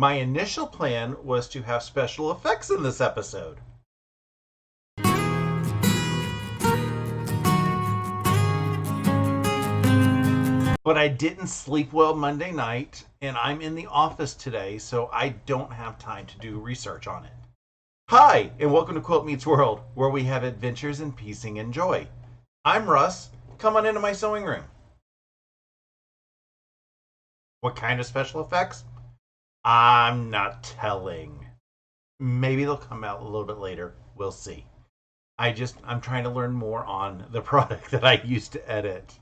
My initial plan was to have special effects in this episode. But I didn't sleep well Monday night, and I'm in the office today, so I don't have time to do research on it. Hi, and welcome to Quilt Meets World, where we have adventures in piecing and joy. I'm Russ. Come on into my sewing room. What kind of special effects? I'm not telling. Maybe they'll come out a little bit later. We'll see. I'm trying to learn more on the product that I use to edit.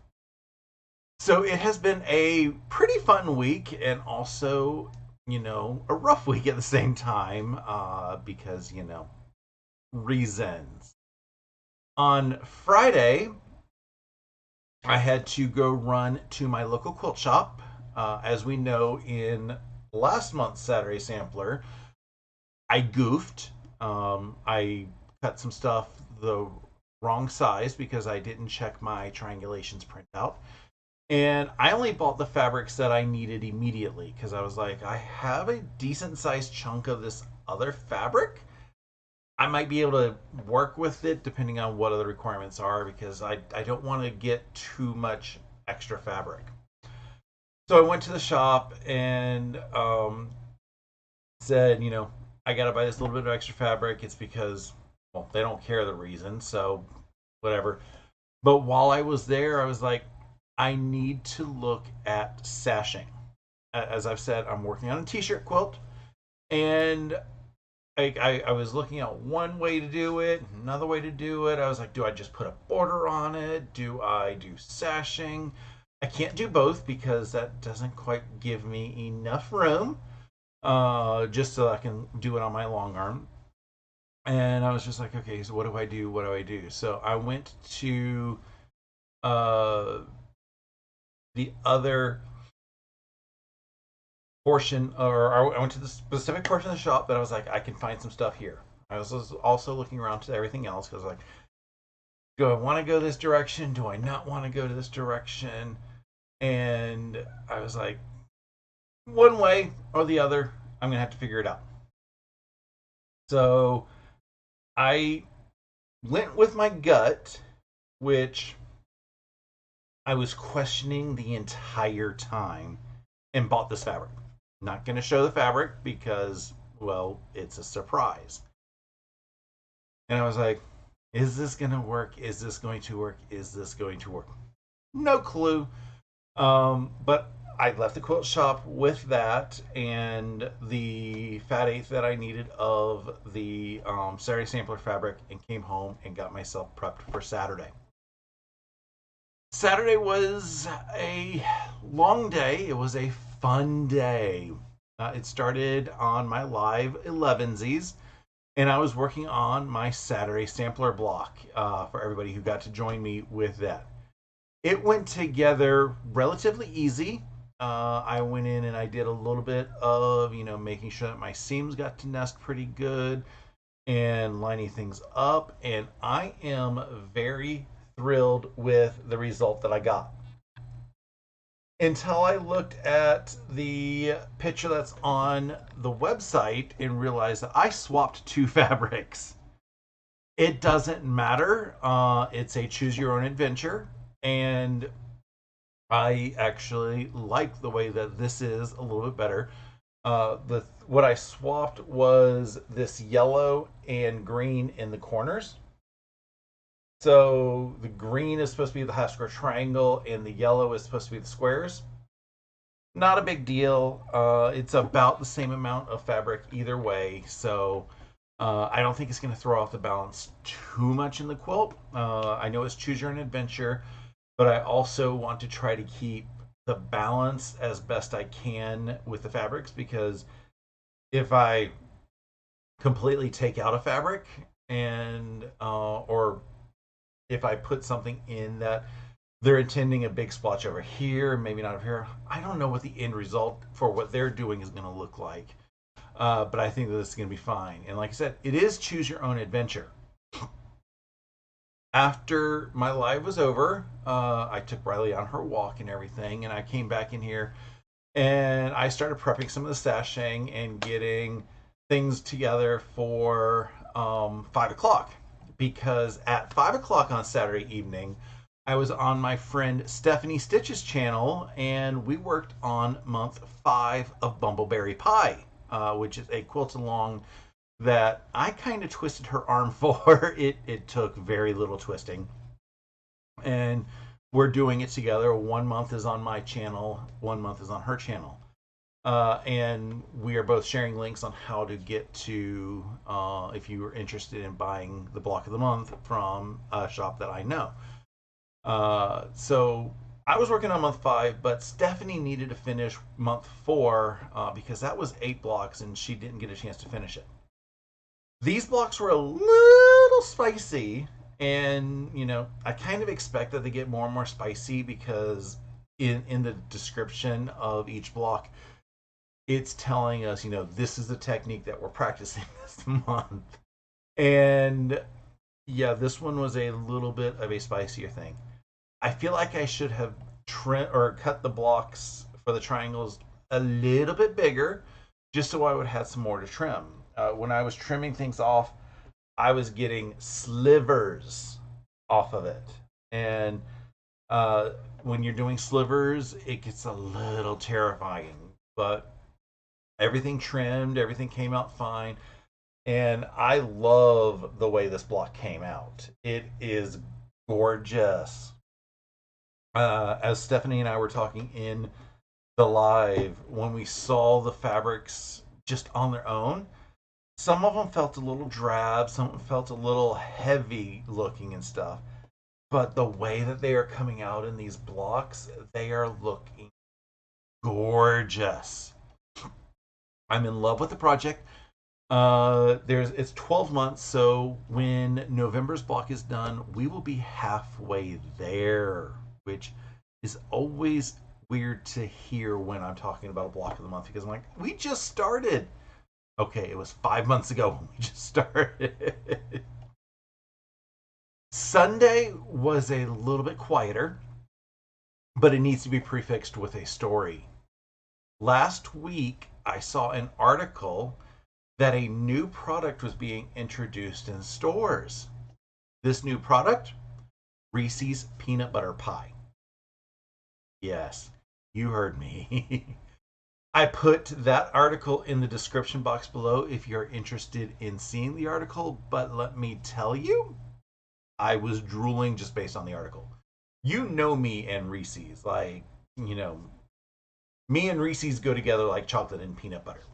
So it has been a pretty fun week and also, a rough week at the same time because, reasons. On Friday, I had to go run to my local quilt shop. As we know, in last month's Saturday Sampler, I goofed. I cut some stuff the wrong size because I didn't check my triangulations printout. And I only bought the fabrics that I needed immediately because I was like, I have a decent sized chunk of this other fabric. I might be able to work with it depending on what other requirements are because I don't want to get too much extra fabric. So I went to the shop and said, I got to buy this little bit of extra fabric. It's because, well, they don't care the reason, so whatever. But while I was there, I was like, I need to look at sashing. As I've said, I'm working on a t-shirt quilt, and I was looking at one way to do it, another way to do it. I was like, do I just put a border on it? Do I do sashing? I can't do both because that doesn't quite give me enough room, just so I can do it on my long arm. And I was just like, okay, so what do I do? What do I do? So I went to the other portion, or I went to the specific portion of the shop that I was like, I can find some stuff here. I was also looking around to everything else because, like, do I want to go this direction? Do I not want to go to this direction? And I was like, one way or the other, I'm going to have to figure it out. So I went with my gut, which I was questioning the entire time, and bought this fabric. Not going to show the fabric because, well, it's a surprise. And I was like, is this going to work? Is this going to work? Is this going to work? No clue. But I left the quilt shop with that and the fat eighth that I needed of the Saturday Sampler fabric and came home and got myself prepped for Saturday. Saturday was a long day. It was a fun day. It started on my live 11sies, and I was working on my Saturday sampler block for everybody who got to join me with that. It went together relatively easy. I went in and I did a little bit of, making sure that my seams got to nest pretty good and lining things up, and I am very thrilled with the result that I got. Until I looked at the picture that's on the website and realized that I swapped two fabrics. It doesn't matter. It's a choose your own adventure, and I actually like the way that this is a little bit better. What I swapped was this yellow and green in the corners. So the green is supposed to be the half square triangle, and the yellow is supposed to be the squares. Not a big deal. It's about the same amount of fabric either way, so I don't think it's going to throw off the balance too much in the quilt. I know it's choose your own adventure, but I also want to try to keep the balance as best I can with the fabrics, because if I completely take out a fabric and or if I put something in that they're intending a big splotch over here, maybe not over here, I don't know what the end result for what they're doing is going to look like. But I think that it's going to be fine. And like I said, it is choose your own adventure. After my live was over, I took Riley on her walk and everything, and I came back in here And I started prepping some of the stashing and getting things together for 5 o'clock, because at 5 o'clock on Saturday evening I was on my friend Stephanie Stitch's channel, and we worked on month 5 of Bumbleberry Pie, which is a quilt along that I kind of twisted her arm for. It took very little twisting, and we're doing it together. 1 month is on my channel, 1 month is on her channel. And we are both sharing links on how to get to, if you are interested in buying the block of the month from a shop that I know. So I was working on month 5, but Stephanie needed to finish month 4, because that was 8 blocks and she didn't get a chance to finish it. These blocks were a little spicy, and I kind of expect that they get more and more spicy, because in the description of each block it's telling us, this is the technique that we're practicing this month. And yeah, this one was a little bit of a spicier thing. I feel like I should have trimmed or cut the blocks for the triangles a little bit bigger, just so I would have some more to trim. When I was trimming things off, I was getting slivers off of it. And when you're doing slivers, it gets a little terrifying. But everything trimmed, everything came out fine. And I love the way this block came out. It is gorgeous. As Stephanie and I were talking in the live, when we saw the fabrics just on their own, some of them felt a little drab, some of them felt a little heavy looking and stuff. But the way that they are coming out in these blocks, they are looking gorgeous. I'm in love with the project. It's 12 months, so when November's block is done, we will be halfway there, which is always weird to hear when I'm talking about a block of the month, because I'm like, we just started. Okay, it was 5 months ago when we just started. Sunday was a little bit quieter, but it needs to be prefixed with a story. Last week, I saw an article that a new product was being introduced in stores. This new product, Reese's peanut butter pie. Yes, you heard me. I put that article in the description box below if you're interested in seeing the article, but let me tell you, I was drooling just based on the article. You know me and Reese's, like, me and Reese's go together like chocolate and peanut butter.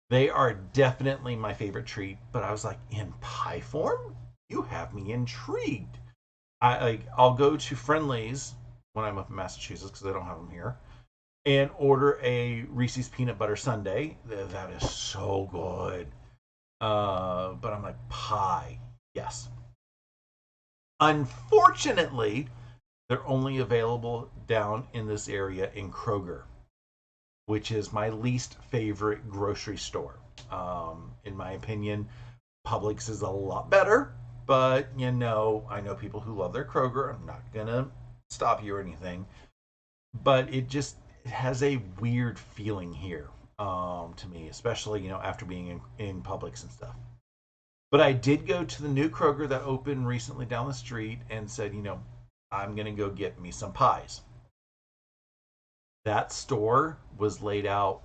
They are definitely my favorite treat, but I was like, in pie form? You have me intrigued. I'll go to Friendly's when I'm up in Massachusetts, because I don't have them here, and order a Reese's peanut butter sundae. That is so good. But I'm like, pie, yes. Unfortunately, they're only available down in this area in Kroger, which is my least favorite grocery store. In my opinion, Publix is a lot better, but I know people who love their Kroger. I'm not gonna stop you or anything, but it has a weird feeling here, to me, especially after being in Publix and stuff. But I did go to the new Kroger that opened recently down the street and said, I'm gonna go get me some pies. That store was laid out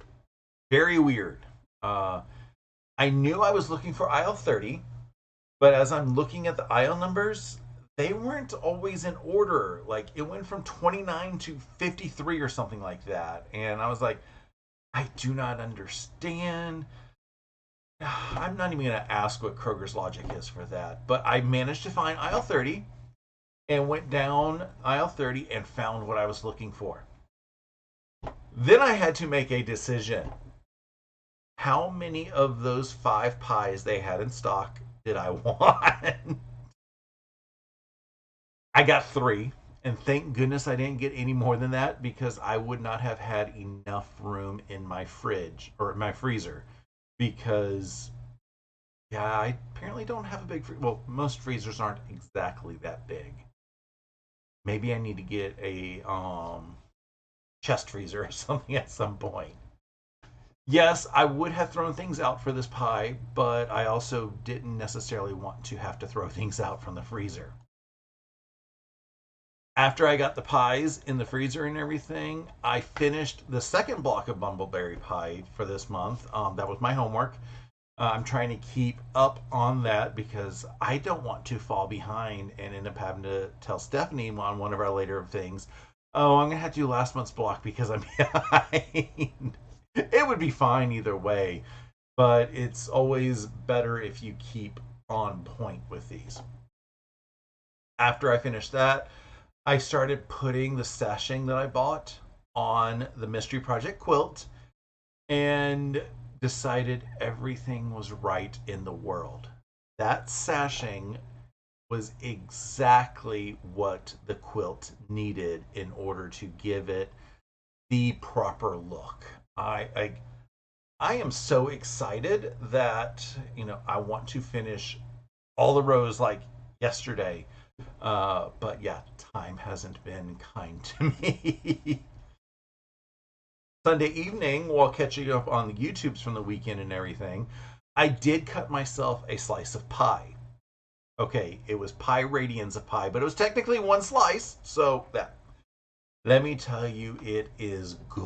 very weird. I knew I was looking for aisle 30, but as I'm looking at the aisle numbers, they weren't always in order. Like, it went from 29 to 53 or something like that. And I was like, I do not understand. I'm not even going to ask what Kroger's logic is for that. But I managed to find aisle 30 and went down aisle 30 and found what I was looking for. Then I had to make a decision. How many of those 5 pies they had in stock did I want? I got 3, and thank goodness I didn't get any more than that, because I would not have had enough room in my fridge or my freezer. Because, yeah, I apparently don't have a big freezer. Well, most freezers aren't exactly that big. Maybe I need to get a chest freezer or something at some point. Yes, I would have thrown things out for this pie, but I also didn't necessarily want to have to throw things out from the freezer. After I got the pies in the freezer and everything, I finished the second block of bumbleberry pie for this month. That was my homework. I'm trying to keep up on that because I don't want to fall behind and end up having to tell Stephanie on one of our later things, oh, I'm going to have to do last month's block because I'm behind. It would be fine either way, but it's always better if you keep on point with these. After I finished that, I started putting the sashing that I bought on the Mystery Project quilt and decided everything was right in the world. That sashing was exactly what the quilt needed in order to give it the proper look. I am so excited that I want to finish all the rows like yesterday. But yeah, time hasn't been kind to me. Sunday evening, while catching up on the YouTubes from the weekend and everything, I did cut myself a slice of pie. Okay, it was pie radians of pie, but it was technically one slice, so that. Let me tell you, it is good.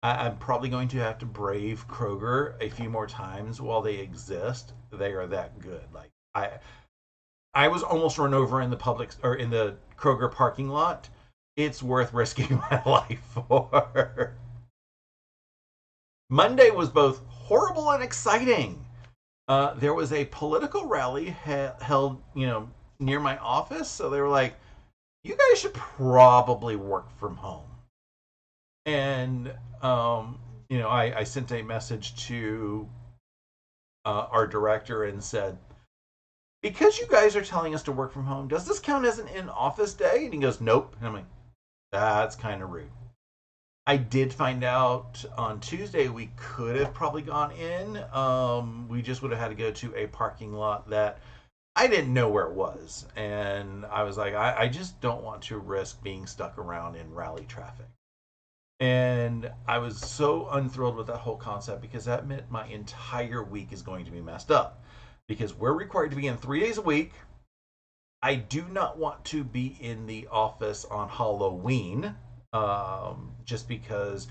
I'm probably going to have to brave Kroger a few more times while they exist. They are that good. Like I was almost run over in the public or in the Kroger parking lot. It's worth risking my life for. Monday was both horrible and exciting. There was a political rally held, near my office. So they were like, "You guys should probably work from home." And I sent a message to our director and said, because you guys are telling us to work from home, does this count as an in-office day? And he goes, nope. And I'm like, that's kind of rude. I did find out on Tuesday we could have probably gone in. We just would have had to go to a parking lot that I didn't know where it was. And I was like, I just don't want to risk being stuck around in rally traffic. And I was so unthrilled with that whole concept because that meant my entire week is going to be messed up. Because we're required to be in 3 days a week. I do not want to be in the office on Halloween, just because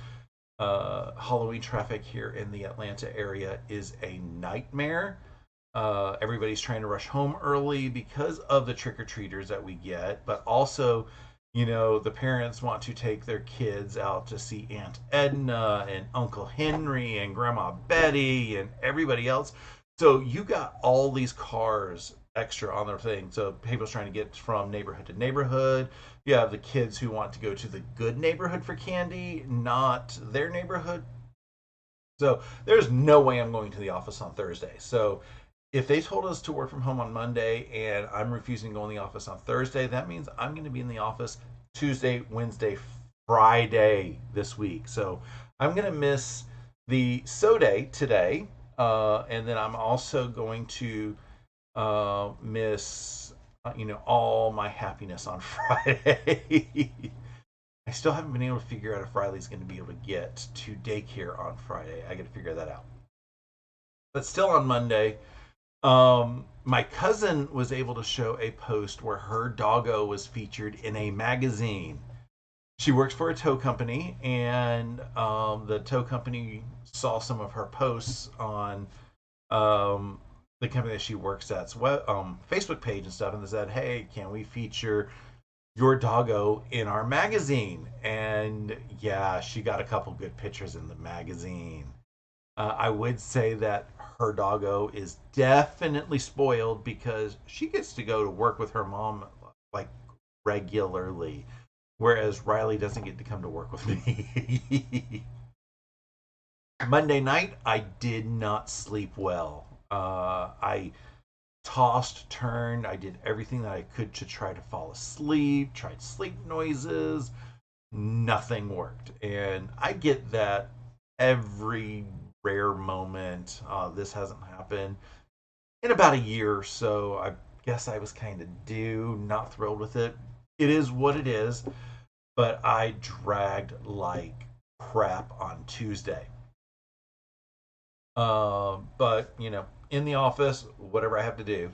Halloween traffic here in the Atlanta area is a nightmare. Everybody's trying to rush home early because of the trick-or-treaters that we get, but also the parents want to take their kids out to see Aunt Edna and Uncle Henry and Grandma Betty and everybody else. So you got all these cars extra on their thing. So people's trying to get from neighborhood to neighborhood. You have the kids who want to go to the good neighborhood for candy, not their neighborhood. So there's no way I'm going to the office on Thursday. So if they told us to work from home on Monday and I'm refusing to go in the office on Thursday, that means I'm going to be in the office Tuesday, Wednesday, Friday this week. So I'm going to miss the day today. And then I'm also going to miss, all my happiness on Friday. I still haven't been able to figure out if Riley's going to be able to get to daycare on Friday. I got to figure that out. But still on Monday, my cousin was able to show a post where her doggo was featured in a magazine. She works for a tow company, and the tow company saw some of her posts on the company that she works at's Facebook page and stuff, and they said, "Hey, can we feature your doggo in our magazine?" And yeah, she got a couple good pictures in the magazine. I would say that her doggo is definitely spoiled because she gets to go to work with her mom like regularly, whereas Riley doesn't get to come to work with me. Monday night, I did not sleep well. I tossed, turned, I did everything that I could to try to fall asleep, tried sleep noises, nothing worked. And I get that every rare moment. This hasn't happened in about a year or so. I guess I was kind of due, not thrilled with it. It is what it is. but I dragged like crap on Tuesday. But in the office, whatever I have to do.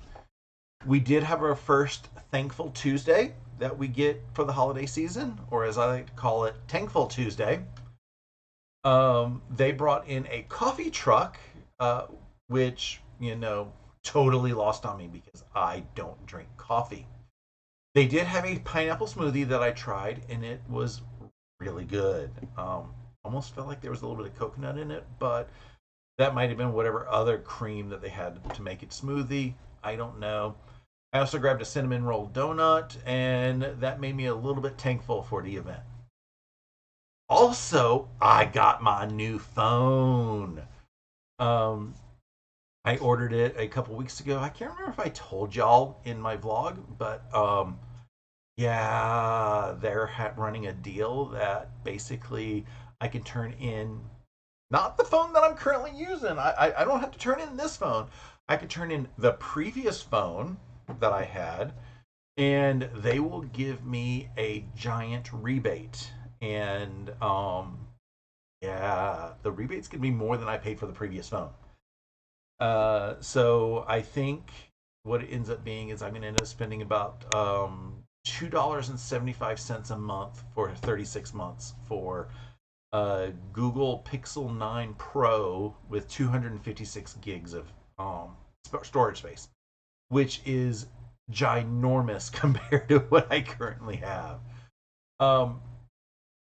We did have our first Thankful Tuesday that we get for the holiday season, or as I like to call it, Thankful Tuesday. They brought in a coffee truck, which, totally lost on me because I don't drink coffee. They did have a pineapple smoothie that I tried, and it was really good. Almost felt like there was a little bit of coconut in it, but that might have been whatever other cream that they had to make it smoothie. I don't know. I also grabbed a cinnamon roll donut, and that made me a little bit thankful for the event. Also, I got my new phone. Um, I ordered it a couple weeks ago. I can't remember if I told y'all in my vlog, but yeah, they're running a deal that basically I can turn in not the phone that I'm currently using. I don't have to turn in this phone. I could turn in the previous phone that I had, and they will give me a giant rebate. And yeah, the rebate's gonna be more than I paid for the previous phone. So I think what it ends up being is I'm gonna end up spending about $2.75 a month for 36 months for Google Pixel 9 Pro with 256 gigs of storage space, which is ginormous compared to what I currently have. Um,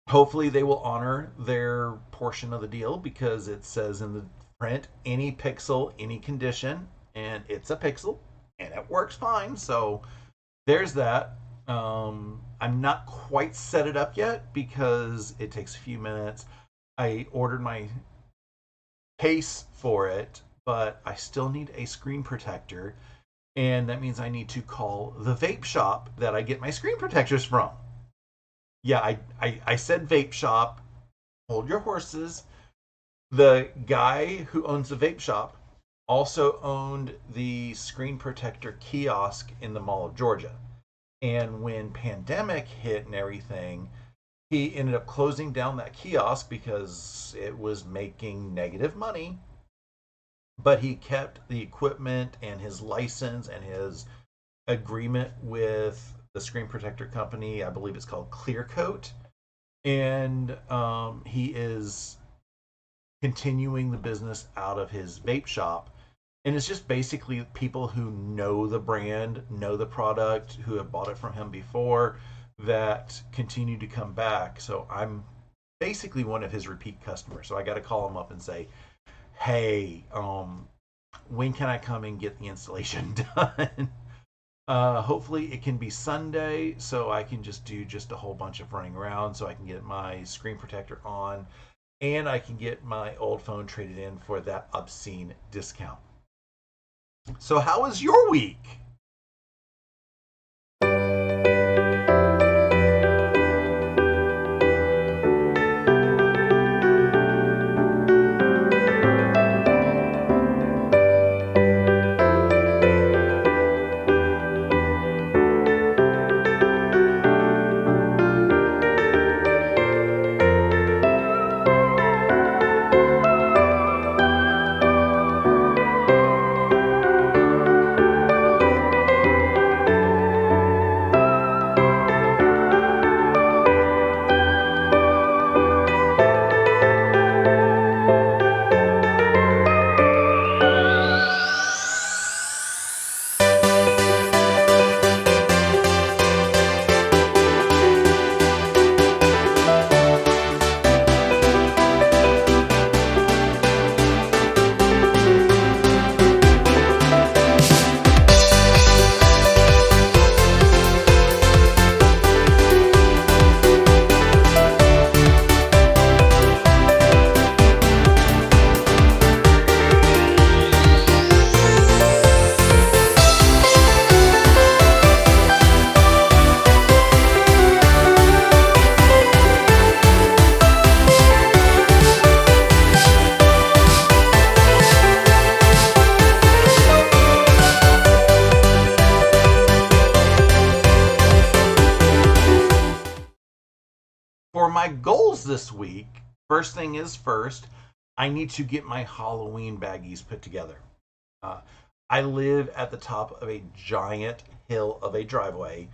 Hopefully, they will honor their portion of the deal because it says in the print any pixel, any condition, and it's a pixel and it works fine. So there's that. I'm not quite set it up yet because it takes a few minutes. I ordered my case for it, but I still need a screen protector, and that means I need to call the vape shop that I get my screen protectors from. Yeah, I said vape shop. Hold your horses. The guy who owns the vape shop also owned the screen protector kiosk in the Mall of Georgia. And when pandemic hit and everything, he ended up closing down that kiosk because it was making negative money. But he kept the equipment and his license and his agreement with the screen protector company. I believe it's called Clear Coat. And he is continuing the business out of his vape shop. And it's just basically people who know the brand, know the product, who have bought it from him before, that continue to come back. So I'm basically one of his repeat customers. So I got to call him up and say, hey, when can I come and get the installation done? Hopefully it can be Sunday so I can just do just a whole bunch of running around so I can get my screen protector on and I can get my old phone traded in for that obscene discount. So how was your week? this week. First thing is first, I need to get my Halloween baggies put together. Uh, I live at the top of a giant hill of a driveway.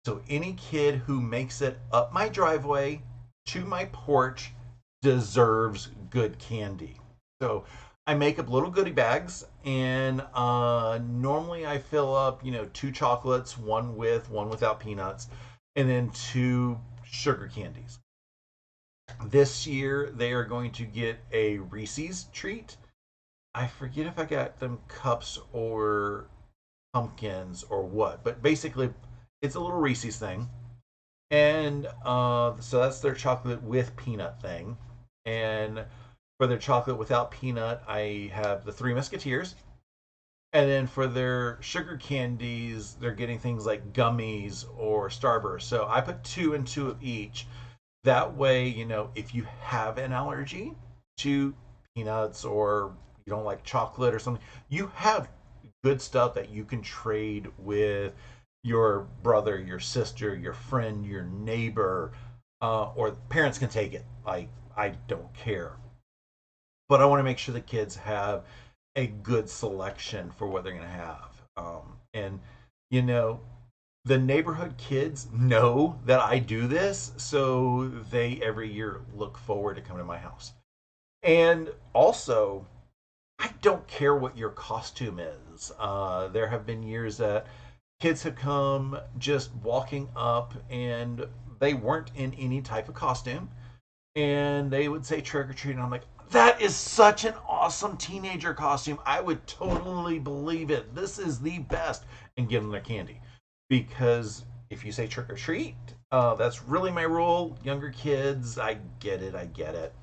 So any kid who makes it up my driveway to my porch deserves good candy. So I make up little goodie bags, and normally I fill up, two chocolates, one with, one without peanuts, and then two sugar candies. This year they are going to get a Reese's treat. I forget if I got them cups or pumpkins or what, but basically it's a little Reese's thing. And so that's their chocolate with peanut thing. And for their chocolate without peanut, I have the Three Musketeers. And then for their sugar candies, they're getting things like gummies or Starburst. So I put two and two of each. That way, if you have an allergy to peanuts or you don't like chocolate or something, you have good stuff that you can trade with your brother, your sister, your friend, your neighbor, or parents can take it. Like, I don't care. But I want to make sure the kids have a good selection for what they're going to have. And, you know, the neighborhood kids know that I do this, so they every year look forward to coming to my house. And also, I don't care what your costume is. There have been years that kids have come just walking up and they weren't in any type of costume, and they would say trick or treat, and I'm like, that is such an awesome teenager costume. I would totally believe it. This is the best, and give them their candy. Because if you say trick or treat, that's really my rule. Younger kids, I get it, I get it.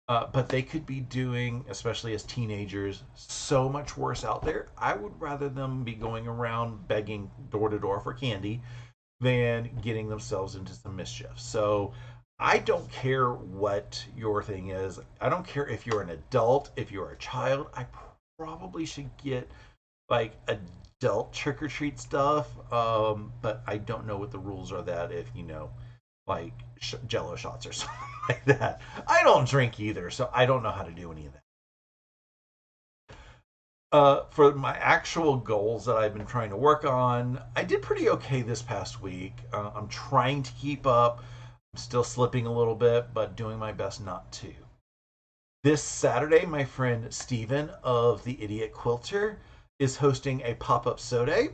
But they could be doing, especially as teenagers, so much worse out there. I would rather them be going around begging door to door for candy than getting themselves into some mischief. So I don't care what your thing is. I don't care if you're an adult, if you're a child. I probably should get like adult trick or treat stuff. But I don't know what the rules are that if like Jello shots or something like that. I don't drink either, so I don't know how to do any of that. For my actual goals that I've been trying to work on, I did pretty okay this past week. I'm trying to keep up. I'm still slipping a little bit, but doing my best not to. This Saturday, my friend Steven of the Idiot Quilter is hosting a pop-up sew day,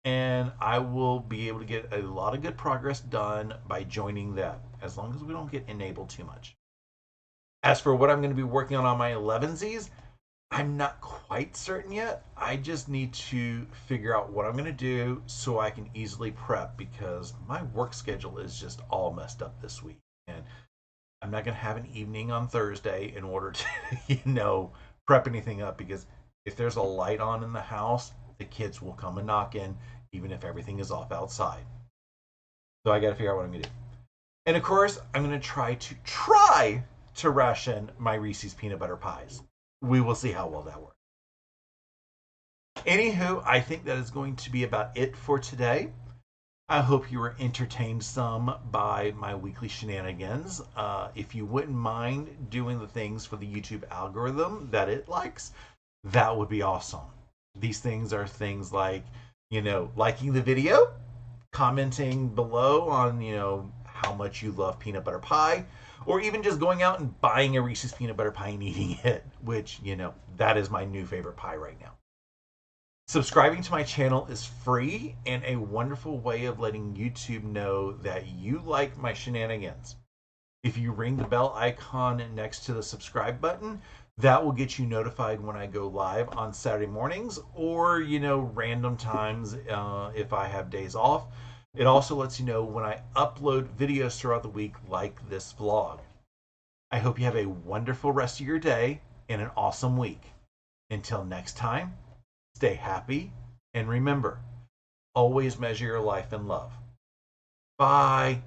and I will be able to get a lot of good progress done by joining that, as long as we don't get enabled too much. As for what I'm going to be working on my 11sies, I'm not quite certain yet. I just need to figure out what I'm going to do so I can easily prep, because my work schedule is just all messed up this week. And I'm not going to have an evening on Thursday in order to, prep anything up, because if there's a light on in the house, the kids will come and knock in, even if everything is off outside. So I got to figure out what I'm going to do. And of course, I'm going to try to ration my Reese's peanut butter pies. We will see how well that works. Anywho, I think that is going to be about it for today. I hope you were entertained some by my weekly shenanigans. If you wouldn't mind doing the things for the YouTube algorithm that it likes, that would be awesome. These things are things like, liking the video, commenting below on, how much you love peanut butter pie, or even just going out and buying a Reese's peanut butter pie and eating it, which, that is my new favorite pie right now. Subscribing to my channel is free and a wonderful way of letting YouTube know that you like my shenanigans. If you ring the bell icon next to the subscribe button, that will get you notified when I go live on Saturday mornings, or, random times if I have days off. It also lets you know when I upload videos throughout the week, like this vlog. I hope you have a wonderful rest of your day and an awesome week. Until next time, stay happy, and remember, always measure your life in love. Bye.